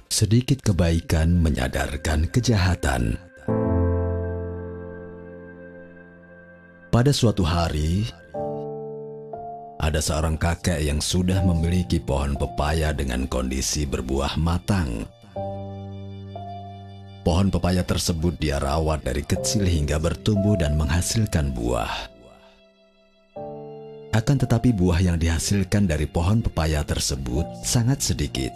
Sedikit kebaikan menyadarkan kejahatan. Pada suatu hari, ada seorang kakek yang sudah memiliki pohon pepaya dengan kondisi berbuah matang. Pohon pepaya tersebut dia rawat dari kecil hingga bertumbuh dan menghasilkan buah. Akan tetapi buah yang dihasilkan dari pohon pepaya tersebut sangat sedikit.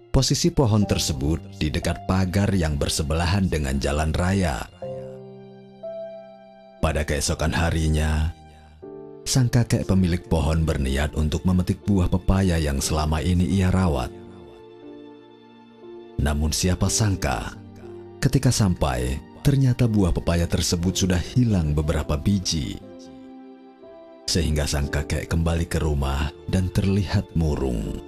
Posisi pohon tersebut di dekat pagar yang bersebelahan dengan jalan raya. Pada keesokan harinya, sang kakek pemilik pohon berniat untuk memetik buah pepaya yang selama ini ia rawat. Namun siapa sangka, ketika sampai, ternyata buah pepaya tersebut sudah hilang beberapa biji. Sehingga sang kakek kembali ke rumah dan terlihat murung.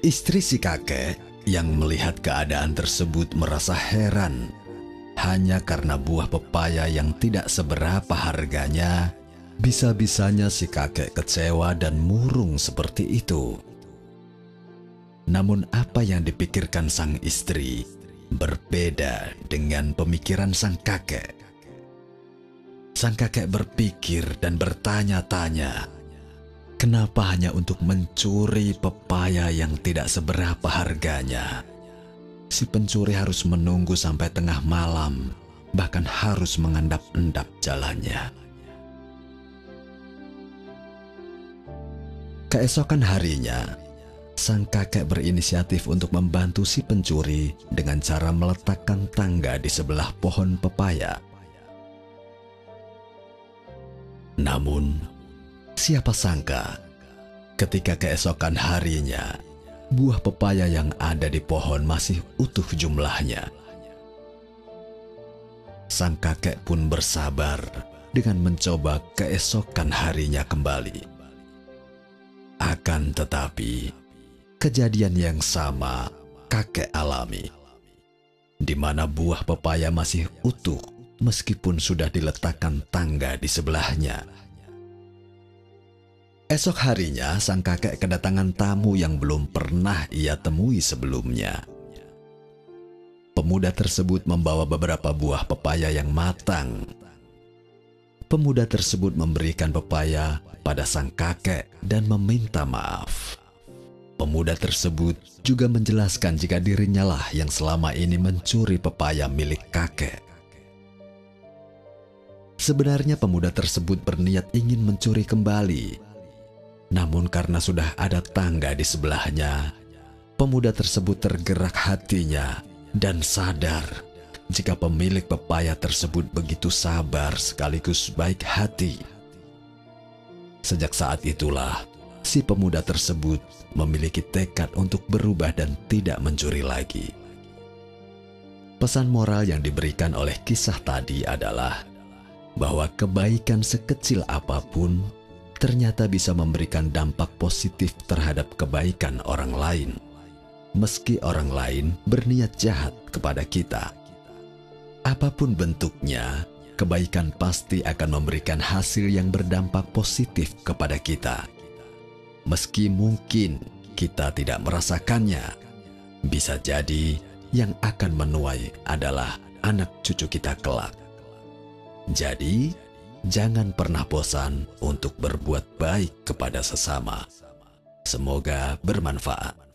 Istri si kakek yang melihat keadaan tersebut merasa heran. Hanya karena buah pepaya yang tidak seberapa harganya, bisa-bisanya si kakek kecewa dan murung seperti itu. Namun apa yang dipikirkan sang istri berbeda dengan pemikiran sang kakek. Sang kakek berpikir dan bertanya-tanya, kenapa hanya untuk mencuri pepaya yang tidak seberapa harganya? Si pencuri harus menunggu sampai tengah malam, bahkan harus mengendap-endap jalannya. Keesokan harinya, sang kakek berinisiatif untuk membantu si pencuri dengan cara meletakkan tangga di sebelah pohon pepaya. Namun, siapa sangka, ketika keesokan harinya, buah pepaya yang ada di pohon masih utuh jumlahnya. Sang kakek pun bersabar dengan mencoba keesokan harinya kembali. Akan tetapi, kejadian yang sama kakek alami, di mana buah pepaya masih utuh meskipun sudah diletakkan tangga di sebelahnya. Esok harinya, sang kakek kedatangan tamu yang belum pernah ia temui sebelumnya. Pemuda tersebut membawa beberapa buah pepaya yang matang. Pemuda tersebut memberikan pepaya pada sang kakek dan meminta maaf. Pemuda tersebut juga menjelaskan jika dirinya lah yang selama ini mencuri pepaya milik kakek. Sebenarnya pemuda tersebut berniat ingin mencuri kembali. Namun karena sudah ada tangga di sebelahnya, pemuda tersebut tergerak hatinya dan sadar jika pemilik pepaya tersebut begitu sabar sekaligus baik hati. Sejak saat itulah, si pemuda tersebut memiliki tekad untuk berubah dan tidak mencuri lagi. Pesan moral yang diberikan oleh kisah tadi adalah bahwa kebaikan sekecil apapun ternyata bisa memberikan dampak positif terhadap kebaikan orang lain, meski orang lain berniat jahat kepada kita. Apapun bentuknya, kebaikan pasti akan memberikan hasil yang berdampak positif kepada kita. Meski mungkin kita tidak merasakannya, bisa jadi yang akan menuai adalah anak cucu kita kelak. Jadi, jangan pernah bosan untuk berbuat baik kepada sesama. Semoga bermanfaat.